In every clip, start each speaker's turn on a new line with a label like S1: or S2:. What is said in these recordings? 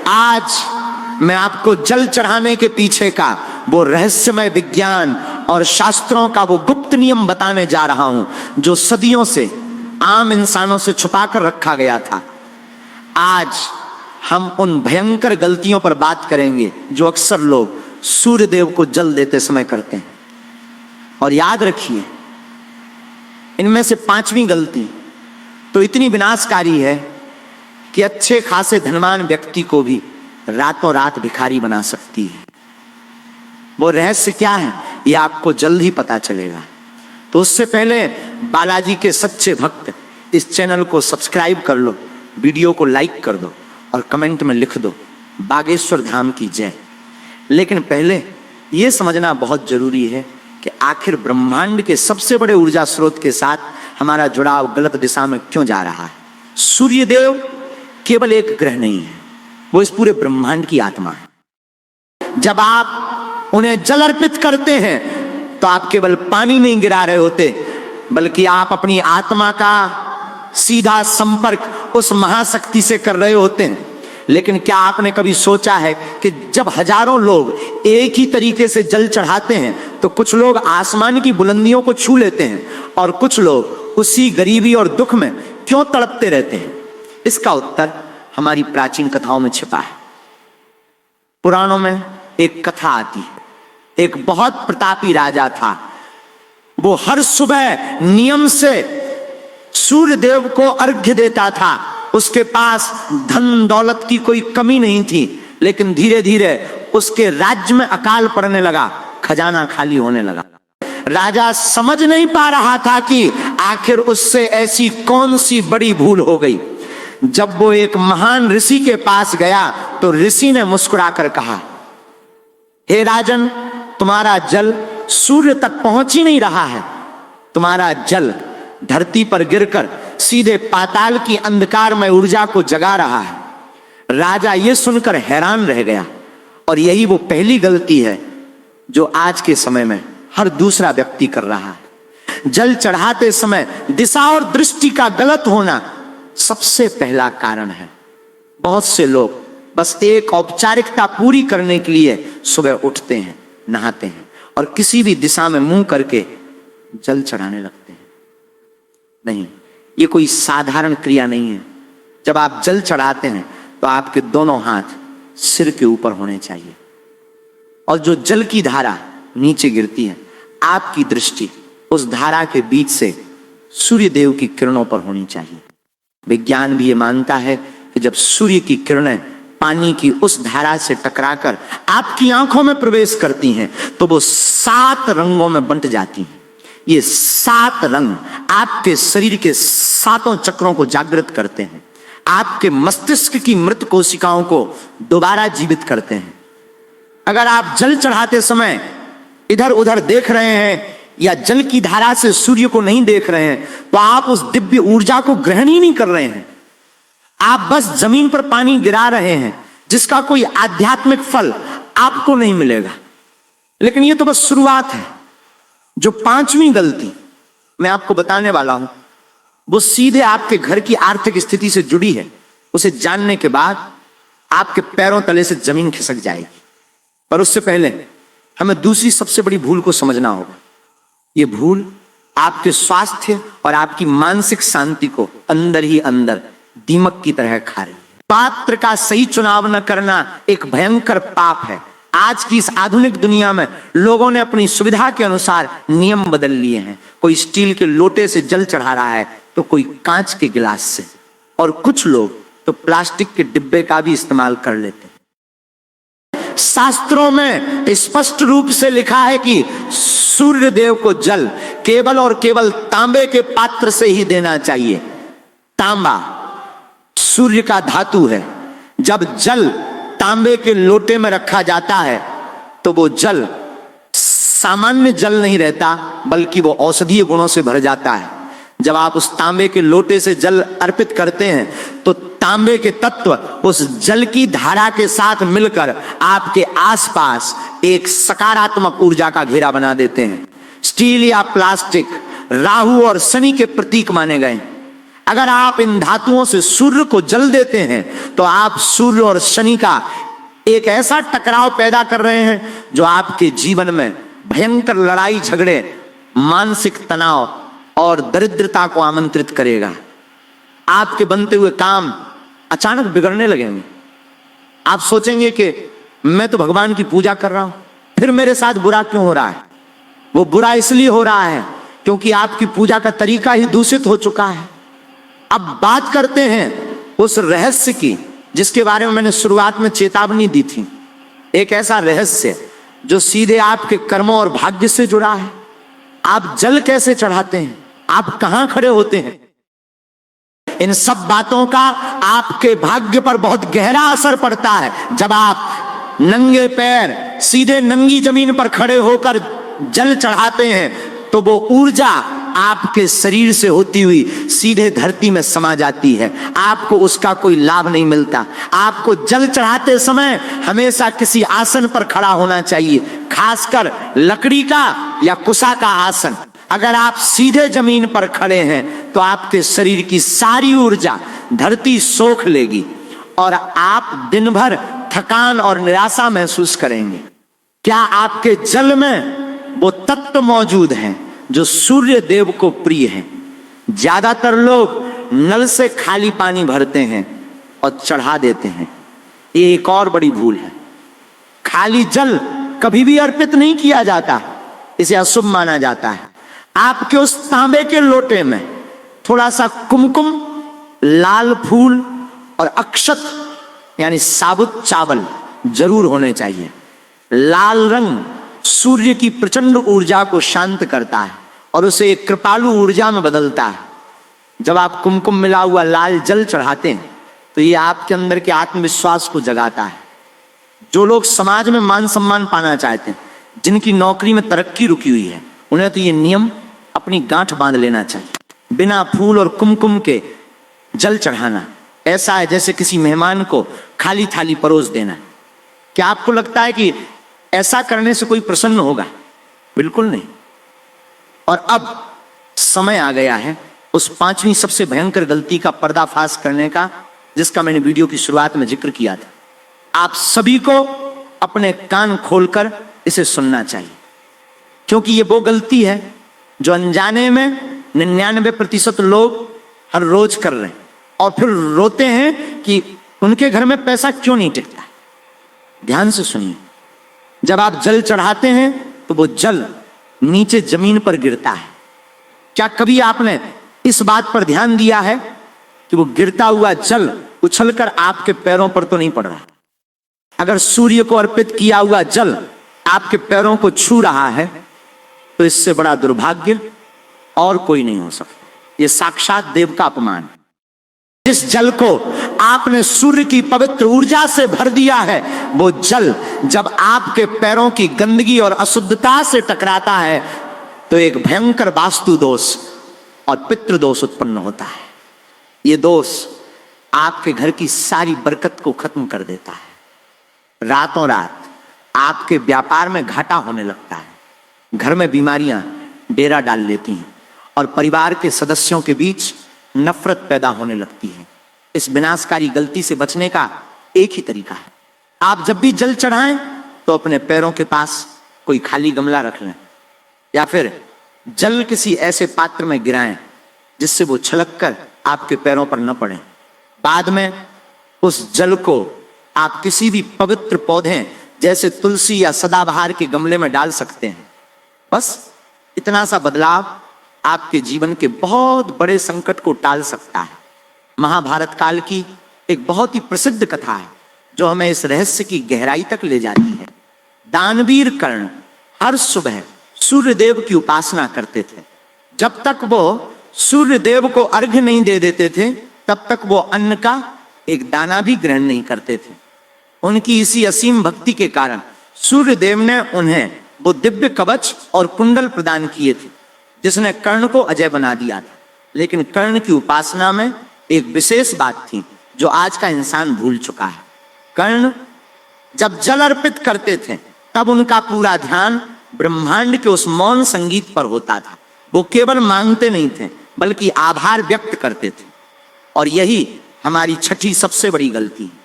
S1: आज मैं आपको जल चढ़ाने के पीछे का वो रहस्यमय विज्ञान और शास्त्रों का वो गुप्त नियम बताने जा रहा हूं, जो सदियों से आम इंसानों से छुपाकर रखा गया था। आज हम उन भयंकर गलतियों पर बात करेंगे जो अक्सर लोग सूर्य देव को जल देते समय करते हैं। और याद रखिए, इनमें से पांचवी गलती तो इतनी विनाशकारी है कि अच्छे खासे धनवान व्यक्ति को भी रातों रात भिखारी बना सकती है। वो रहस्य क्या है, ये आपको जल्द ही पता चलेगा। तो उससे पहले बालाजी के सच्चे भक्त इस चैनल को सब्सक्राइब कर लो, वीडियो को लाइक कर दो और कमेंट में लिख दो बागेश्वर धाम की जय। लेकिन पहले यह समझना बहुत जरूरी है कि आखिर ब्रह्मांड के सबसे बड़े ऊर्जा स्रोत के साथ हमारा जुड़ाव गलत दिशा में क्यों जा रहा है। सूर्य देव केवल एक ग्रह नहीं है, वो इस पूरे ब्रह्मांड की आत्मा है। जब आप उन्हें जल अर्पित करते हैं तो आप केवल पानी नहीं गिरा रहे होते, बल्कि आप अपनी आत्मा का सीधा संपर्क उस महाशक्ति से कर रहे होते हैं। लेकिन क्या आपने कभी सोचा है कि जब हजारों लोग एक ही तरीके से जल चढ़ाते हैं तो कुछ लोग आसमान की बुलंदियों को छू लेते हैं और कुछ लोग उसी गरीबी और दुख में क्यों तड़पते रहते हैं? इसका उत्तर हमारी प्राचीन कथाओं में छिपा है। पुराणों में एक कथा आती है, एक बहुत प्रतापी राजा था। वो हर सुबह नियम से सूर्य देव को अर्घ्य देता था। उसके पास धन दौलत की कोई कमी नहीं थी, लेकिन धीरे धीरे उसके राज्य में अकाल पड़ने लगा, खजाना खाली होने लगा। राजा समझ नहीं पा रहा था कि आखिर उससे ऐसी कौन सी बड़ी भूल हो गई। जब वो एक महान ऋषि के पास गया तो ऋषि ने मुस्कुराकर कहा, हे राजन, तुम्हारा जल सूर्य तक पहुंच ही नहीं रहा है। तुम्हारा जल धरती पर गिरकर सीधे पाताल की अंधकार में ऊर्जा को जगा रहा है। राजा यह सुनकर हैरान रह गया। और यही वो पहली गलती है जो आज के समय में हर दूसरा व्यक्ति कर रहा है। जल चढ़ाते समय दिशा और दृष्टि का गलत होना सबसे पहला कारण है। बहुत से लोग बस एक औपचारिकता पूरी करने के लिए सुबह उठते हैं, नहाते हैं और किसी भी दिशा में मुंह करके जल चढ़ाने लगते हैं। नहीं, ये कोई साधारण क्रिया नहीं है। जब आप जल चढ़ाते हैं तो आपके दोनों हाथ सिर के ऊपर होने चाहिए और जो जल की धारा नीचे गिरती है, आपकी दृष्टि उस धारा के बीच से सूर्य देव की किरणों पर होनी चाहिए। विज्ञान भी ये मानता है कि जब सूर्य की किरणें पानी की उस धारा से टकराकर आपकी आंखों में प्रवेश करती हैं तो वो 7 रंगों में बंट जाती हैं। ये 7 रंग आपके शरीर के 7 चक्रों को जागृत करते हैं, आपके मस्तिष्क की मृत कोशिकाओं को दोबारा जीवित करते हैं। अगर आप जल चढ़ाते समय इधर उधर देख रहे हैं या जल की धारा से सूर्य को नहीं देख रहे हैं तो आप उस दिव्य ऊर्जा को ग्रहण ही नहीं कर रहे हैं। आप बस जमीन पर पानी गिरा रहे हैं जिसका कोई आध्यात्मिक फल आपको नहीं मिलेगा। लेकिन ये तो बस शुरुआत है। जो 5वीं गलती मैं आपको बताने वाला हूं वो सीधे आपके घर की आर्थिक स्थिति से जुड़ी है। उसे जानने के बाद आपके पैरों तले से जमीन खिसक जाएगी। पर उससे पहले हमें दूसरी सबसे बड़ी भूल को समझना होगा। ये भूल आपके स्वास्थ्य और आपकी मानसिक शांति को अंदर ही अंदर दीमक की तरह खा रही है। पात्र का सही चुनाव न करना एक भयंकर पाप है। आज की इस आधुनिक दुनिया में लोगों ने अपनी सुविधा के अनुसार नियम बदल लिए हैं। कोई स्टील के लोटे से जल चढ़ा रहा है तो कोई कांच के गिलास से, और कुछ लोग तो प्लास्टिक के डिब्बे का भी इस्तेमाल कर लेते हैं। शास्त्रों में स्पष्ट रूप से लिखा है कि सूर्य देव को जल केवल और केवल तांबे के पात्र से ही देना चाहिए। तांबा सूर्य का धातु है। जब जल तांबे के लोटे में रखा जाता है तो वो जल सामान्य जल नहीं रहता, बल्कि वो औषधीय गुणों से भर जाता है। जब आप उस तांबे के लोटे से जल अर्पित करते हैं तो तांबे के तत्व उस जल की धारा के साथ मिलकर आपके आसपास एक सकारात्मक ऊर्जा का घेरा बना देते हैं। स्टील या प्लास्टिक राहु और शनि के प्रतीक माने गए। अगर आप इन धातुओं से सूर्य को जल देते हैं तो आप सूर्य और शनि का एक ऐसा टकराव पैदा कर रहे हैं जो आपके जीवन में भयंकर लड़ाई झगड़े, मानसिक तनाव और दरिद्रता को आमंत्रित करेगा। आपके बनते हुए काम अचानक बिगड़ने लगेंगे। आप सोचेंगे कि मैं तो भगवान की पूजा कर रहा हूं, फिर मेरे साथ बुरा क्यों हो रहा है? वो बुरा इसलिए हो रहा है क्योंकि आपकी पूजा का तरीका ही दूषित हो चुका है। अब बात करते हैं उस रहस्य की जिसके बारे में मैंने शुरुआत में चेतावनी दी थी। एक ऐसा रहस्य जो सीधे आपके कर्मों और भाग्य से जुड़ा है। आप जल कैसे चढ़ाते हैं, आप कहां खड़े होते हैं, इन सब बातों का आपके भाग्य पर बहुत गहरा असर पड़ता है। जब आप नंगे पैर सीधे नंगी जमीन पर खड़े होकर जल चढ़ाते हैं तो वो ऊर्जा आपके शरीर से होती हुई सीधे धरती में समा जाती है। आपको उसका कोई लाभ नहीं मिलता। आपको जल चढ़ाते समय हमेशा किसी आसन पर खड़ा होना चाहिए, खासकर लकड़ी का या कुशा का आसन। अगर आप सीधे जमीन पर खड़े हैं तो आपके शरीर की सारी ऊर्जा धरती सोख लेगी और आप दिन भर थकान और निराशा महसूस करेंगे। क्या आपके जल में वो तत्व मौजूद हैं जो सूर्य देव को प्रिय है? ज्यादातर लोग नल से खाली पानी भरते हैं और चढ़ा देते हैं। ये एक और बड़ी भूल है। खाली जल कभी भी अर्पित नहीं किया जाता, इसे अशुभ माना जाता है। आपके उस तांबे के लोटे में थोड़ा सा कुमकुम, लाल फूल और अक्षत यानी साबुत चावल जरूर होने चाहिए। लाल रंग सूर्य की प्रचंड ऊर्जा को शांत करता है और उसे एक कृपालु ऊर्जा में बदलता है। जब आप कुमकुम मिला हुआ लाल जल चढ़ाते हैं तो ये आपके अंदर के आत्मविश्वास को जगाता है। जो लोग समाज में मान सम्मान पाना चाहते हैं, जिनकी नौकरी में तरक्की रुकी हुई है, उन्हें तो ये नियम अपनी गांठ बांध लेना चाहिए। बिना फूल और कुमकुम के जल चढ़ाना ऐसा है जैसे किसी मेहमान को खाली थाली परोस देना। क्या आपको लगता है कि ऐसा करने से कोई प्रसन्न होगा? बिल्कुल नहीं। और अब समय आ गया है उस पांचवी सबसे भयंकर गलती का पर्दाफाश करने का, जिसका मैंने वीडियो की शुरुआत में जिक्र किया था। आप सभी को अपने कान खोलकर इसे सुनना चाहिए, क्योंकि ये वो गलती है जो अनजाने में 99% लोग हर रोज कर रहे हैं और फिर रोते हैं कि उनके घर में पैसा क्यों नहीं टिकता। ध्यान से सुनिए। जब आप जल चढ़ाते हैं तो वो जल नीचे जमीन पर गिरता है। क्या कभी आपने इस बात पर ध्यान दिया है कि वो गिरता हुआ जल उछलकर आपके पैरों पर तो नहीं पड़ रहा? अगर सूर्य को अर्पित किया हुआ जल आपके पैरों को छू रहा है तो इससे बड़ा दुर्भाग्य और कोई नहीं हो सकता। ये साक्षात देव का अपमान है। जिस जल को आपने सूर्य की पवित्र ऊर्जा से भर दिया है, वो जल जब आपके पैरों की गंदगी और अशुद्धता से टकराता है तो एक भयंकर वास्तु दोष और पितृ दोष उत्पन्न होता है। ये दोष आपके घर की सारी बरकत को खत्म कर देता है। रातों रात आपके व्यापार में घाटा होने लगता है। घर में बीमारियां डेरा डाल लेती हैं और परिवार के सदस्यों के बीच नफरत पैदा होने लगती है। इस विनाशकारी गलती से बचने का एक ही तरीका है। आप जब भी जल चढ़ाएं तो अपने पैरों के पास कोई खाली गमला रख लें या फिर जल किसी ऐसे पात्र में गिराएं जिससे वो छलककर आपके पैरों पर न पड़े। बाद में उस जल को आप किसी भी पवित्र पौधे जैसे तुलसी या सदाबहार के गमले में डाल सकते हैं। बस इतना सा बदलाव आपके जीवन के बहुत बड़े संकट को टाल सकता है। महाभारत काल की एक बहुत ही प्रसिद्ध कथा है जो हमें इस रहस्य की गहराई तक ले जाती है। दानवीर कर्ण हर सुबह सूर्य देव की उपासना करते थे। जब तक वो सूर्य देव को अर्घ्य नहीं दे देते थे तब तक वो अन्न का एक दाना भी ग्रहण नहीं करते थे। उनकी इसी असीम भक्ति के कारण सूर्य देव ने उन्हें वो दिव्य कवच और कुंडल प्रदान किए थे जिसने कर्ण को अजय बना दिया था। लेकिन कर्ण की उपासना में एक विशेष बात थी जो आज का इंसान भूल चुका है। कर्ण जब जल अर्पित करते थे तब उनका पूरा ध्यान ब्रह्मांड के उस मौन संगीत पर होता था। वो केवल मांगते नहीं थे बल्कि आभार व्यक्त करते थे। और यही हमारी छठी सबसे बड़ी गलती है।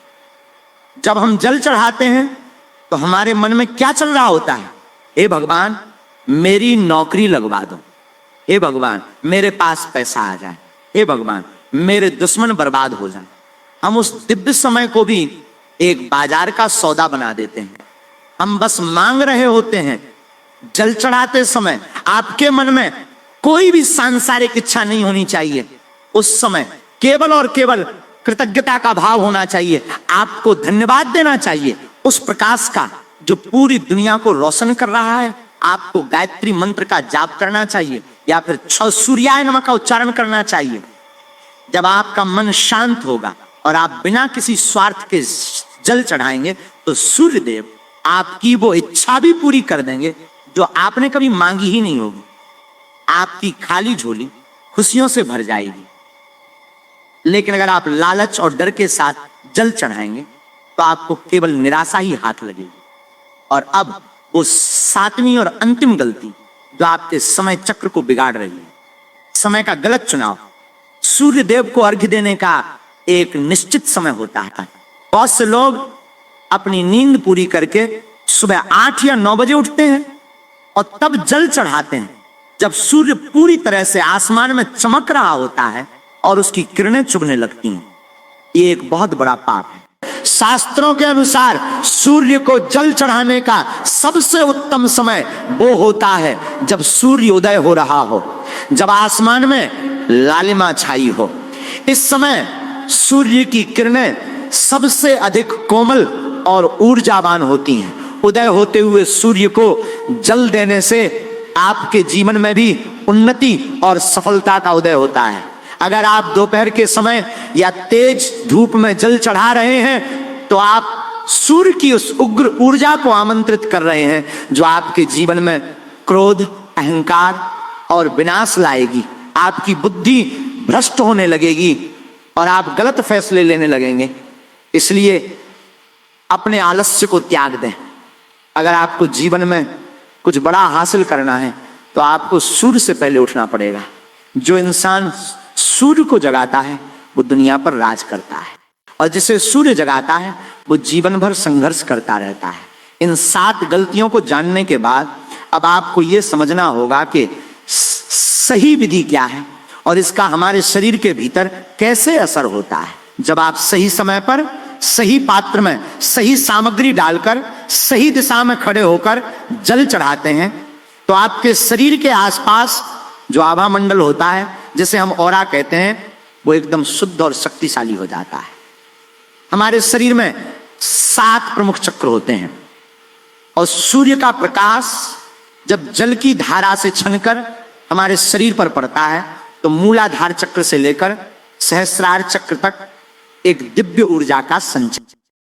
S1: जब हम जल चढ़ाते हैं तो हमारे मन में क्या चल रहा होता है? हे भगवान, मेरी नौकरी लगवा दो। हे भगवान, मेरे पास पैसा आ जाए। हे भगवान, मेरे दुश्मन बर्बाद हो जाए। हम उस दिव्य समय को भी एक बाजार का सौदा बना देते हैं। हम बस मांग रहे होते हैं। जल चढ़ाते समय आपके मन में कोई भी सांसारिक इच्छा नहीं होनी चाहिए। उस समय केवल और केवल कृतज्ञता का भाव होना चाहिए। आपको धन्यवाद देना चाहिए उस प्रकाश का जो पूरी दुनिया को रोशन कर रहा है। आपको गायत्री मंत्र का जाप करना चाहिए या फिर सूर्याय नमः का उच्चारण करना चाहिए। जब आपका मन शांत होगा और आप बिना किसी स्वार्थ के जल चढ़ाएंगे तो सूर्य देव आपकी वो इच्छा भी पूरी कर देंगे जो आपने कभी मांगी ही नहीं होगी। आपकी खाली झोली खुशियों से भर जाएगी। लेकिन अगर आप लालच और डर के साथ जल चढ़ाएंगे तो आपको केवल निराशा ही हाथ लगेगी। और अब वो सातवीं और अंतिम गलती जो आपके समय चक्र को बिगाड़ रही है, समय का गलत चुनाव। सूर्य देव को अर्घ्य देने का एक निश्चित समय होता है। बहुत से लोग अपनी नींद पूरी करके सुबह 8 या 9 बजे उठते हैं और तब जल चढ़ाते हैं जब सूर्य पूरी तरह से आसमान में चमक रहा होता है और उसकी किरणें चुभने लगती हैं। ये एक बहुत बड़ा पाप है। शास्त्रों के अनुसार सूर्य को जल चढ़ाने का सबसे उत्तम समय वो होता है जब सूर्य उदय हो रहा हो, जब आसमान में लालिमा छाई हो। इस समय सूर्य की किरणें सबसे अधिक कोमल और ऊर्जावान होती हैं। उदय होते हुए सूर्य को जल देने से आपके जीवन में भी उन्नति और सफलता का उदय होता है। अगर आप दोपहर के समय या तेज धूप में जल चढ़ा रहे हैं तो आप सूर्य की उस उग्र ऊर्जा को आमंत्रित कर रहे हैं जो आपके जीवन में क्रोध, अहंकार और विनाश लाएगी। आपकी बुद्धि भ्रष्ट होने लगेगी और आप गलत फैसले लेने लगेंगे। इसलिए अपने आलस्य को त्याग दें। अगर आपको जीवन में कुछ बड़ा हासिल करना है तो आपको सूर्य से पहले उठना पड़ेगा। जो इंसान सूर्य को जगाता है वो दुनिया पर राज करता है, और जिसे सूर्य जगाता है वो जीवन भर संघर्ष करता रहता है। इन 7 गलतियों को जानने के बाद अब आपको ये समझना होगा कि सही विधि क्या है और इसका हमारे शरीर के भीतर कैसे असर होता है। जब आप सही समय पर सही पात्र में सही सामग्री डालकर सही दिशा में खड़े होकर जल चढ़ाते हैं तो आपके शरीर के आसपास जो आभा मंडल होता है, जिसे हम ऑरा कहते हैं, वो एकदम शुद्ध और शक्तिशाली हो जाता है। हमारे शरीर में 7 प्रमुख चक्र होते हैं और सूर्य का प्रकाश जब जल की धारा से छनकर हमारे शरीर पर पड़ता है तो मूलाधार चक्र से लेकर सहस्रार चक्र तक एक दिव्य ऊर्जा का संचार